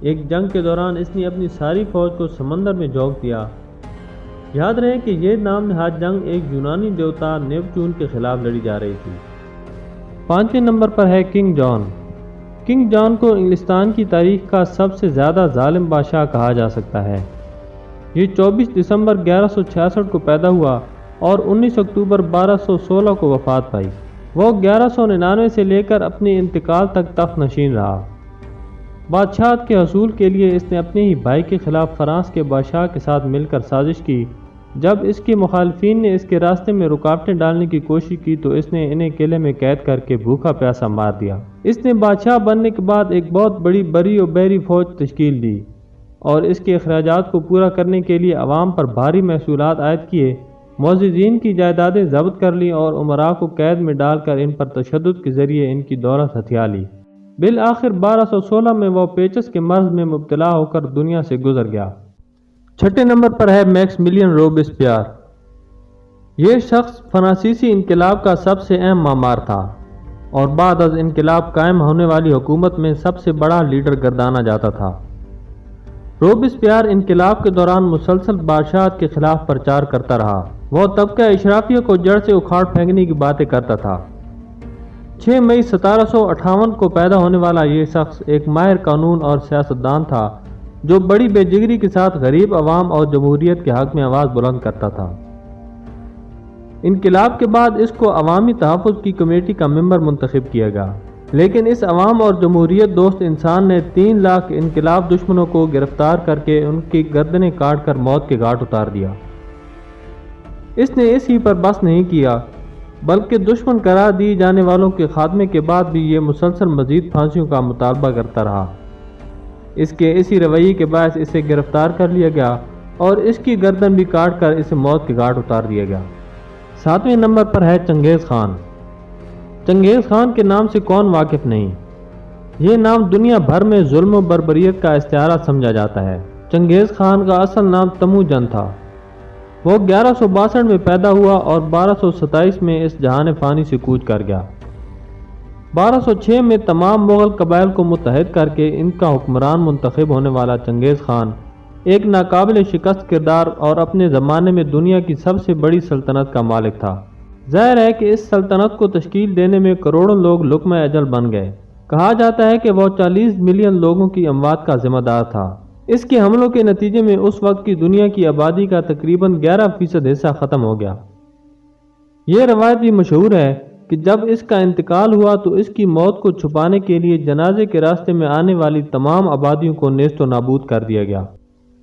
ایک جنگ کے دوران اس نے اپنی ساری فوج کو سمندر میں جھونک دیا۔ یاد رہے کہ یہ نام نہاد جنگ ایک یونانی دیوتا نیپچون کے خلاف لڑی جا رہی تھی۔ 5ویں نمبر پر ہے کنگ جان۔ کنگ جان کو انگلستان کی تاریخ کا سب سے زیادہ ظالم بادشاہ کہا جا سکتا ہے۔ یہ 24 دسمبر 1166 کو پیدا ہوا اور 19 اکتوبر 1216 کو وفات پائی۔ وہ 1199 سے لے کر اپنے انتقال تک تخت نشین رہا۔ بادشاہت کے حصول کے لیے اس نے اپنے ہی بھائی کے خلاف فرانس کے بادشاہ کے ساتھ مل کر سازش کی۔ جب اس کے مخالفین نے اس کے راستے میں رکاوٹیں ڈالنے کی کوشش کی تو اس نے انہیں قلعے میں قید کر کے بھوکا پیاسا مار دیا۔ اس نے بادشاہ بننے کے بعد ایک بہت بڑی بری و بحری فوج تشکیل دی اور اس کے اخراجات کو پورا کرنے کے لیے عوام پر بھاری محصولات عائد کیے، معززین کی جائیدادیں ضبط کر لیں اور امراء کو قید میں ڈال کر ان پر تشدد کے ذریعے ان کی دولت ہتھیا لی۔ بالآخر 1216 میں وہ پیچس کے مرض میں مبتلا ہو کر دنیا سے گزر گیا۔ 6 نمبر پر ہے میکسمیلین روبیسپیئر۔ یہ شخص فرانسیسی انقلاب کا سب سے اہم معمار تھا اور بعد از انقلاب قائم ہونے والی حکومت میں سب سے بڑا لیڈر گردانا جاتا تھا۔ روبیسپیئر انقلاب کے دوران مسلسل بادشاہت کے خلاف پرچار کرتا رہا۔ وہ طبقہ اشرافیہ کو جڑ سے اکھاڑ پھینکنے کی باتیں کرتا تھا۔ 6 مئی 1758 کو پیدا ہونے والا یہ شخص ایک ماہر قانون اور سیاستدان تھا جو بڑی بے جگری کے ساتھ غریب عوام اور جمہوریت کے حق میں آواز بلند کرتا تھا۔ انقلاب کے بعد اس کو عوامی تحفظ کی کمیٹی کا ممبر منتخب کیا گیا، لیکن اس عوام اور جمہوریت دوست انسان نے 3 لاکھ انقلاب دشمنوں کو گرفتار کر کے ان کی گردنیں کاٹ کر موت کے گھاٹ اتار دیا۔ اس نے اس ہی پر بس نہیں کیا بلکہ دشمن قرار دی جانے والوں کے خاتمے کے بعد بھی یہ مسلسل مزید پھانسیوں کا مطالبہ کرتا رہا۔ اس کے اسی رویے کے باعث اسے گرفتار کر لیا گیا اور اس کی گردن بھی کاٹ کر اسے موت کے گھاٹ اتار دیا گیا۔ 7ویں نمبر پر ہے چنگیز خان۔ چنگیز خان کے نام سے کون واقف نہیں؟ یہ نام دنیا بھر میں ظلم و بربریت کا استعارہ سمجھا جاتا ہے۔ چنگیز خان کا اصل نام تموجن تھا۔ وہ 1162 میں پیدا ہوا اور 1227 میں اس جہان فانی سے کوچ کر گیا۔ 1206 میں تمام مغل قبائل کو متحد کر کے ان کا حکمران منتخب ہونے والا چنگیز خان ایک ناقابل شکست کردار اور اپنے زمانے میں دنیا کی سب سے بڑی سلطنت کا مالک تھا۔ ظاہر ہے کہ اس سلطنت کو تشکیل دینے میں کروڑوں لوگ لقمہ اجل بن گئے۔ کہا جاتا ہے کہ وہ 40 ملین لوگوں کی اموات کا ذمہ دار تھا۔ اس کے حملوں کے نتیجے میں اس وقت کی دنیا کی آبادی کا تقریباً 11% حصہ ختم ہو گیا۔ یہ روایت بھی مشہور ہے کہ جب اس کا انتقال ہوا تو اس کی موت کو چھپانے کے لیے جنازے کے راستے میں آنے والی تمام آبادیوں کو نیست و نابود کر دیا گیا۔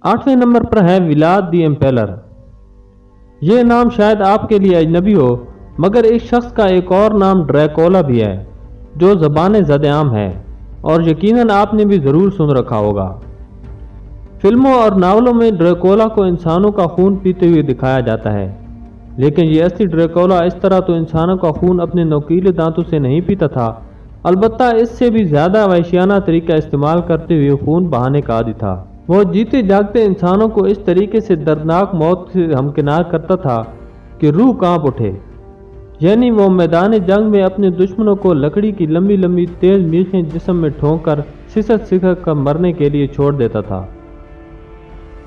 8ویں نمبر پر ہے ولاد دی امپیلر۔ یہ نام شاید آپ کے لیے اجنبی ہو مگر اس شخص کا ایک اور نام ڈریکولا بھی ہے جو زبان زد عام ہے اور یقیناً آپ نے بھی ضرور سن رکھا ہوگا۔ فلموں اور ناولوں میں ڈریکولا کو انسانوں کا خون پیتے ہوئے دکھایا جاتا ہے، لیکن یہ اصلی ڈریکولا اس طرح تو انسانوں کا خون اپنے نوکیلے دانتوں سے نہیں پیتا تھا، البتہ اس سے بھی زیادہ وحشیانہ طریقہ استعمال کرتے ہوئے خون بہانے کا عادی تھا۔ وہ جیتے جاگتے انسانوں کو اس طریقے سے دردناک موت سے ہمکنار کرتا تھا کہ روح کانپ اٹھے، یعنی وہ میدان جنگ میں اپنے دشمنوں کو لکڑی کی لمبی لمبی تیز میخیں جسم میں ٹھونک کر سسک کر مرنے کے لیے چھوڑ دیتا تھا۔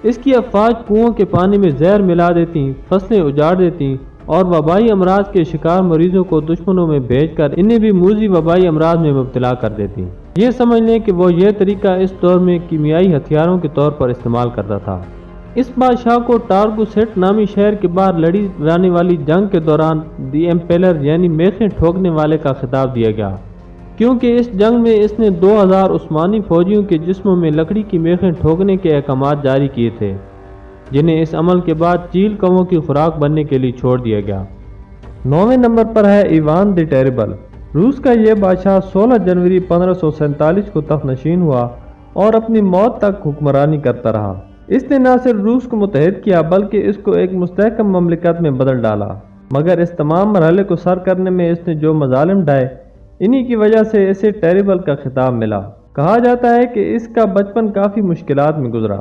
اس کی افواج کنووں کے پانی میں زہر ملا دیتی، فصلیں اجاڑ دیتی اور وبائی امراض کے شکار مریضوں کو دشمنوں میں بھیج کر انہیں بھی موذی وبائی امراض میں مبتلا کر دیتی۔ یہ سمجھ لیں کہ وہ یہ طریقہ اس دور میں کیمیائی ہتھیاروں کے طور پر استعمال کرتا تھا۔ اس بادشاہ کو ٹارگوسیٹ نامی شہر کے باہر لڑی جانے والی جنگ کے دوران دی ایمپیلر یعنی میخیں ٹھوکنے والے کا خطاب دیا گیا، کیونکہ اس جنگ میں اس نے 2000 عثمانی فوجیوں کے جسموں میں لکڑی کی میخیں ٹھوکنے کے احکامات جاری کیے تھے، جنہیں اس عمل کے بعد چیل کووں کی خوراک بننے کے لیے چھوڑ دیا گیا۔ 9ویں نمبر پر ہے ایوان دی ٹیریبل۔ روس کا یہ بادشاہ 16 جنوری 1547 کو تخت نشین ہوا اور اپنی موت تک حکمرانی کرتا رہا۔ اس نے نہ صرف روس کو متحد کیا بلکہ اس کو ایک مستحکم مملکت میں بدل ڈالا، مگر اس تمام مرحلے کو سر کرنے میں اس نے جو مظالم ڈھائے انہی کی وجہ سے اسے ٹیریبل کا خطاب ملا۔ کہا جاتا ہے کہ اس کا بچپن کافی مشکلات میں گزرا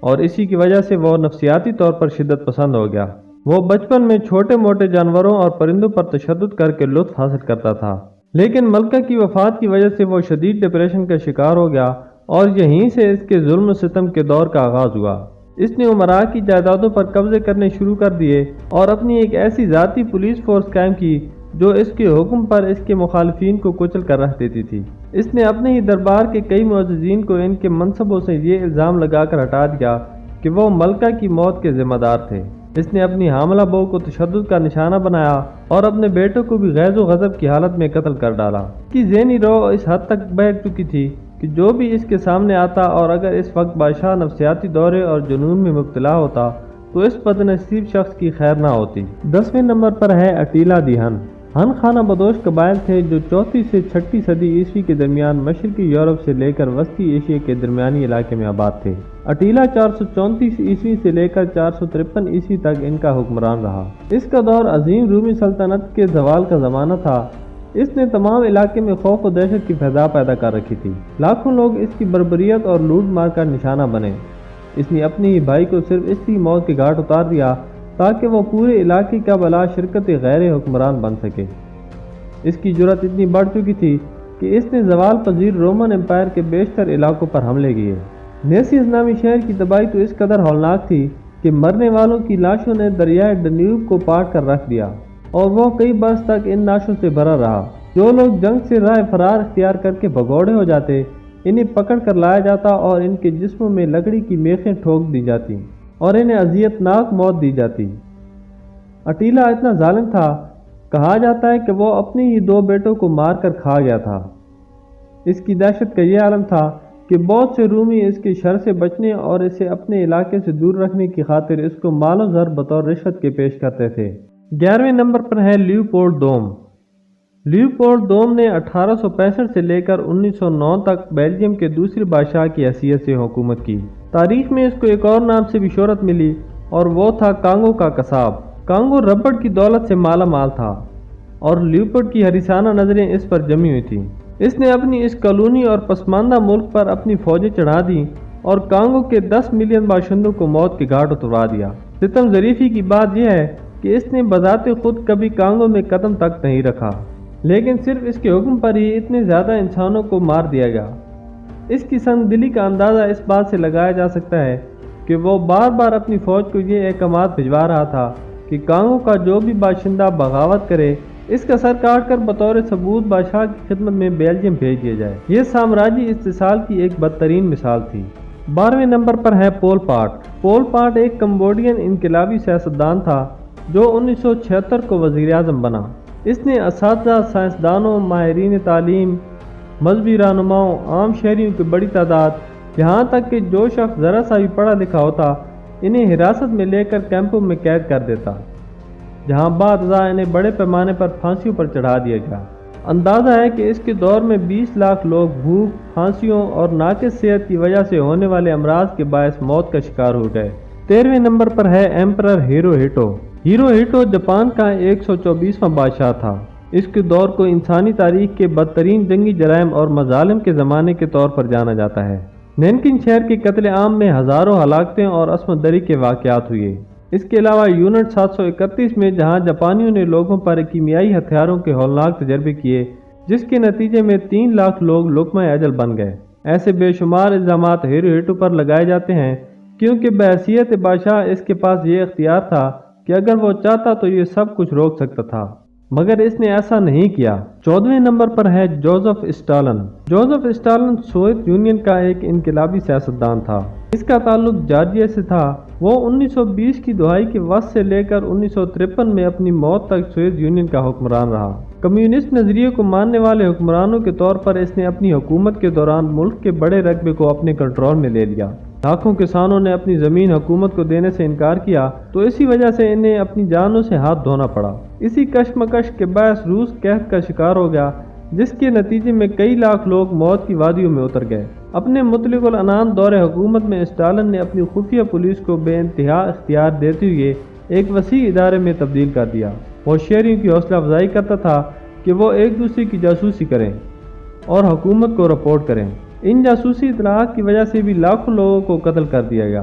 اور اسی کی وجہ سے وہ نفسیاتی طور پر شدت پسند ہو گیا۔ وہ بچپن میں چھوٹے موٹے جانوروں اور پرندوں پر تشدد کر کے لطف حاصل کرتا تھا، لیکن ملکہ کی وفات کی وجہ سے وہ شدید ڈپریشن کا شکار ہو گیا اور یہیں سے اس کے ظلم و ستم کے دور کا آغاز ہوا۔ اس نے امراء کی جائیدادوں پر قبضے کرنے شروع کر دیے اور اپنی ایک ایسی ذاتی پولیس فورس قائم کی جو اس کے حکم پر اس کے مخالفین کو کچل کر رکھ دیتی تھی۔ اس نے اپنے ہی دربار کے کئی معززین کو ان کے منصبوں سے یہ الزام لگا کر ہٹا دیا کہ وہ ملکہ کی موت کے ذمہ دار تھے۔ اس نے اپنی حاملہ بہو کو تشدد کا نشانہ بنایا اور اپنے بیٹوں کو بھی غیظ و غضب کی حالت میں قتل کر ڈالا۔ اس کی ذہنی روح اس حد تک بہک چکی تھی کہ جو بھی اس کے سامنے آتا اور اگر اس وقت بادشاہ نفسیاتی دورے اور جنون میں مبتلا ہوتا تو اس بد نصیب شخص کی خیر نہ ہوتی۔ 10ویں نمبر پر ہے اٹیلا دی ہن۔ ہن خانہ بدوش قبائل تھے جو 34 سے 6 صدی عیسوی کے درمیان مشرقی یورپ سے لے کر وسطی ایشیا کے درمیانی علاقے میں آباد تھے۔ اٹیلا 434 عیسوی سے لے کر 453 عیسوی تک ان کا حکمران رہا۔ اس کا دور عظیم رومی سلطنت کے زوال کا زمانہ تھا۔ اس نے تمام علاقے میں خوف و دہشت کی فضا پیدا کر رکھی تھی۔ لاکھوں لوگ اس کی بربریت اور لوٹ مار کا نشانہ بنے۔ اس نے اپنے ہی بھائی کو صرف اس لیے موت کے گھاٹ اتار دیا تاکہ وہ پورے علاقے کا بلا شرکت غیر حکمران بن سکے۔ اس کی جرأت اتنی بڑھ چکی تھی کہ اس نے زوال پذیر رومن امپائر کے بیشتر علاقوں پر حملے کیے۔ نیسیس نامی شہر کی تباہی تو اس قدر ہولناک تھی کہ مرنے والوں کی لاشوں نے دریائے ڈنیوب کو پاٹ کر رکھ دیا اور وہ کئی برس تک ان لاشوں سے بھرا رہا۔ جو لوگ جنگ سے راہ فرار اختیار کر کے بھگوڑے ہو جاتے انہیں پکڑ کر لایا جاتا اور ان کے جسموں میں لکڑی کی میخیں ٹھوک دی جاتی اور انہیں اذیت ناک موت دی جاتی۔ اٹیلا اتنا ظالم تھا، کہا جاتا ہے کہ وہ اپنے ہی 2 بیٹوں کو مار کر کھا گیا تھا۔ اس کی دہشت کا یہ عالم تھا کہ بہت سے رومی اس کے شر سے بچنے اور اسے اپنے علاقے سے دور رکھنے کی خاطر اس کو مال و زر بطور رشوت کے پیش کرتے تھے۔ 11ویں نمبر پر ہے لیوپولڈ دوم۔ لیوپولڈ دوم نے 1865 سے لے کر 1909 تک بیلجیم کے دوسرے بادشاہ کی حیثیت سے حکومت کی۔ تاریخ میں اس کو ایک اور نام سے بھی شہرت ملی اور وہ تھا کانگو کا قصاب۔ کانگو ربڑ کی دولت سے مالا مال تھا اور لیوپولڈ کی حریصانہ نظریں اس پر جمی ہوئی تھیں۔ اس نے اپنی اس کالونی اور پسماندہ ملک پر اپنی فوجیں چڑھا دیں اور کانگو کے 10 ملین باشندوں کو موت کے گھاٹ اتروا دیا۔ ستم ظریفی کی بات یہ ہے کہ اس نے بذات خود کبھی کانگو میں قدم تک نہیں رکھا، لیکن صرف اس کے حکم پر ہی اتنے زیادہ انسانوں کو مار دیا گیا۔ اس کی سنگ دلی کا اندازہ اس بات سے لگایا جا سکتا ہے کہ وہ بار بار اپنی فوج کو یہ احکامات بھجوا رہا تھا کہ کانگو کا جو بھی باشندہ بغاوت کرے اس کا سر کاٹ کر بطور ثبوت بادشاہ کی خدمت میں بیلجیم بھیج دیا جائے۔ یہ سامراجی استحصال کی ایک بدترین مثال تھی۔ 12ویں نمبر پر ہے پول پاٹ۔ پول پاٹ ایک کمبوڈین انقلابی سیاستدان تھا جو 1976 کو وزیر اعظم بنا۔ اس نے اساتذہ، سائنسدانوں، ماہرین تعلیم، مذہبی رہنماؤں، عام شہریوں کی بڑی تعداد، یہاں تک کہ جو شخص ذرا سا بھی پڑھا لکھا ہوتا انہیں حراست میں لے کر کیمپوں میں قید کر دیتا، جہاں بعد ازاں انہیں بڑے پیمانے پر پھانسیوں پر چڑھا دیا گیا۔ اندازہ ہے کہ اس کے دور میں 20 لاکھ لوگ بھوک، پھانسیوں اور ناقص صحت کی وجہ سے ہونے والے امراض کے باعث موت کا شکار ہو گئے۔ 13ویں نمبر پر ہے ایمپرر ہیروہیٹو۔ ہیروہیٹو جاپان کا 124واں بادشاہ تھا۔ اس کے دور کو انسانی تاریخ کے بدترین جنگی جرائم اور مظالم کے زمانے کے طور پر جانا جاتا ہے۔ نینکن شہر کے قتل عام میں ہزاروں ہلاکتیں اور عصمت دری کے واقعات ہوئے۔ اس کے علاوہ یونٹ 731 میں جہاں جاپانیوں نے لوگوں پر کیمیائی ہتھیاروں کے ہولناک تجربے کیے جس کے نتیجے میں 3 لاکھ لوگ لقمہ اجل بن گئے۔ ایسے بے شمار الزامات ہیروہیٹو پر لگائے جاتے ہیں کیونکہ بحیثیت بادشاہ اس کے پاس یہ اختیار تھا کہ اگر وہ چاہتا تو یہ سب کچھ روک سکتا تھا، مگر اس نے ایسا نہیں کیا۔ 14ویں نمبر پر ہے Joseph Stalin. Joseph Stalin Soviet union کا ایک انقلابی سیاستدان تھا۔ اس کا تعلق جارجیا سے تھا۔ وہ 1920 کی دہائی کے وسط سے لے کر 1953 میں اپنی موت تک سوویت یونین کا حکمران رہا۔ کمیونسٹ نظریے کو ماننے والے حکمرانوں کے طور پر اس نے اپنی حکومت کے دوران ملک کے بڑے رقبے کو اپنے کنٹرول میں لے لیا۔ لاکھوں کسانوں نے اپنی زمین حکومت کو دینے سے انکار کیا تو اسی وجہ سے انہیں اپنی جانوں سے ہاتھ دھونا پڑا۔ اسی کشمکش کے باعث روس قحط کا شکار ہو گیا جس کے نتیجے میں کئی لاکھ لوگ موت کی وادیوں میں اتر گئے۔ اپنے مطلق العنان دور حکومت میں اسٹالن نے اپنی خفیہ پولیس کو بے انتہا اختیار دیتے ہوئے ایک وسیع ادارے میں تبدیل کر دیا۔ وہ شہریوں کی حوصلہ افزائی کرتا تھا کہ وہ ایک دوسرے کی جاسوسی کریں اور حکومت کو رپورٹ کریں۔ ان جاسوسی اطلاعات کی وجہ سے بھی لاکھوں لوگوں کو قتل کر دیا گیا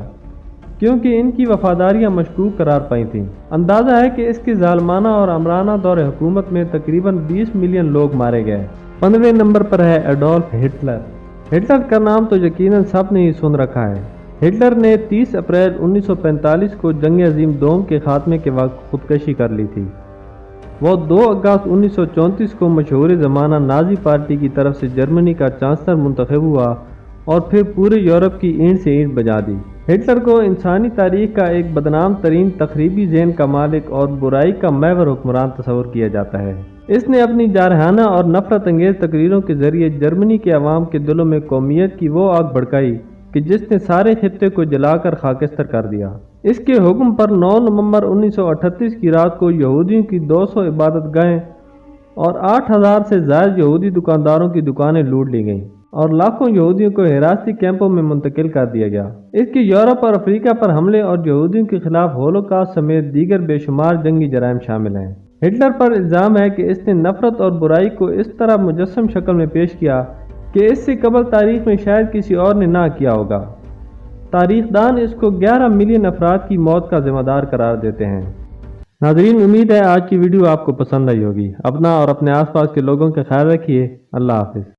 کیونکہ ان کی وفاداریاں مشکوک قرار پائی تھیں۔ اندازہ ہے کہ اس کے ظالمانہ اور امرانہ دور حکومت میں تقریباً 20 ملین لوگ مارے گئے۔ 15ویں نمبر پر ہے ایڈولف ہٹلر۔ ہٹلر کا نام تو یقیناً سب نے ہی سن رکھا ہے۔ ہٹلر نے 30 اپریل 1945 کو جنگ عظیم دوم کے خاتمے کے وقت خودکشی کر لی تھی۔ وہ 2 اگست 1934 کو مشہور زمانہ نازی پارٹی کی طرف سے جرمنی کا چانسلر منتخب ہوا اور پھر پورے یورپ کی اینٹ سے اینٹ بجا دی۔ ہٹلر کو انسانی تاریخ کا ایک بدنام ترین تخریبی ذہن کا مالک اور برائی کا محور حکمران تصور کیا جاتا ہے۔ اس نے اپنی جارحانہ اور نفرت انگیز تقریروں کے ذریعے جرمنی کے عوام کے دلوں میں قومیت کی وہ آگ بھڑکائی کہ جس نے سارے خطے کو جلا کر خاکستر کر دیا۔ اس کے حکم پر 9 نومبر 1938 کی رات کو یہودیوں کی 200 عبادت گاہیں اور 8000 سے زائد یہودی دکانداروں کی دکانیں لوٹ لی گئیں اور لاکھوں یہودیوں کو حراستی کیمپوں میں منتقل کر دیا گیا۔ اس کے یورپ اور افریقہ پر حملے اور یہودیوں کے خلاف ہولوکاسٹ سمیت دیگر بے شمار جنگی جرائم شامل ہیں۔ ہٹلر پر الزام ہے کہ اس نے نفرت اور برائی کو اس طرح مجسم شکل میں پیش کیا کہ اس سے قبل تاریخ میں شاید کسی اور نے نہ کیا ہوگا۔ تاریخ دان اس کو 11 ملین افراد کی موت کا ذمہ دار قرار دیتے ہیں۔ ناظرین، امید ہے آج کی ویڈیو آپ کو پسند آئی ہوگی۔ اپنا اور اپنے آس پاس کے لوگوں کا خیال رکھیے۔ اللہ حافظ۔